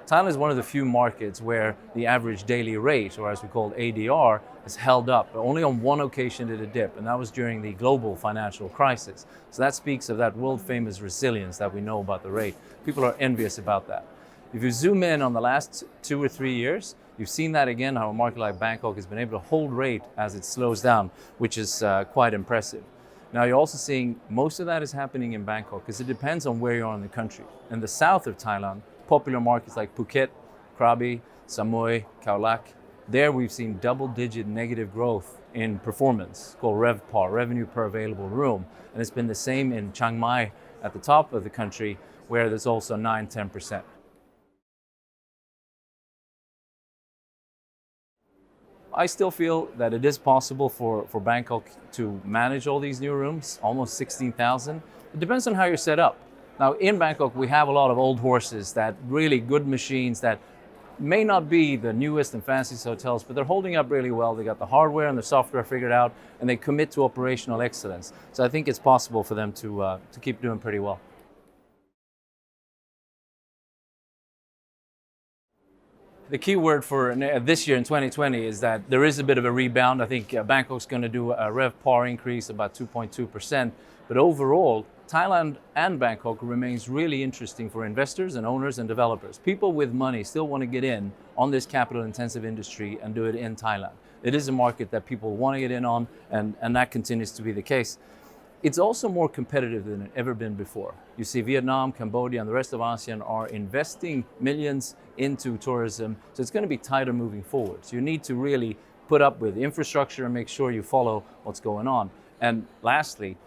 Thailand is one of the few markets where the average daily rate, or as we call it ADR, has held up. But only on one occasion did it dip, and that was during the global financial crisis. So that speaks of that world-famous resilience that we know about the rate. People are envious about that. If you zoom in on the last 2 or 3 years, you've seen that again, how a market like Bangkok has been able to hold rate as it slows down, which is quite impressive. Now you're also seeing most of that is happening in Bangkok because it depends on where you are in the country. In the south of Thailand, popular markets like Phuket, Krabi, Samui, Khao Lak, there we've seen double-digit negative growth in performance called RevPAR, revenue per available room. And it's been the same in Chiang Mai at the top of the country where there's also 9-10%. I still feel that it is possible for Bangkok to manage all these new rooms, almost 16,000. It depends on how you're set up. Now in Bangkok, we have a lot of old horses, that really good machines that may not be the newest and fanciest hotels, but they're holding up really well. They got the hardware and the software figured out, and they commit to operational excellence. So I think it's possible for them to keep doing pretty well. The key word for this year in 2020 is that there is a bit of a rebound. I think Bangkok's going to do a RevPAR increase about 2.2%. But overall, Thailand and Bangkok remains really interesting for investors and owners and developers. People with money still want to get in on this capital-intensive industry and do it in Thailand. It is a market that people want to get in on, and that continues to be the case. It's also more competitive than it ever been before. You see Vietnam, Cambodia, and the rest of ASEAN are investing millions into tourism, so it's going to be tighter moving forward. So you need to really put up with infrastructure and make sure you follow what's going on. And lastly,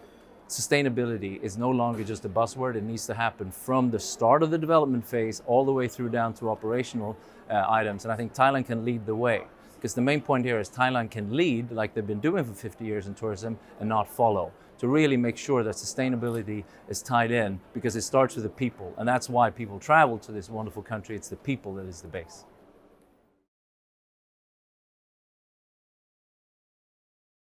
sustainability is no longer just a buzzword. It needs to happen from the start of the development phase all the way through down to operational items. And I think Thailand can lead the way. Because the main point here is Thailand can lead, like they've been doing for 50 years in tourism, and not follow. To really make sure that sustainability is tied in, because it starts with the people. And that's why people travel to this wonderful country. It's the people that is the base.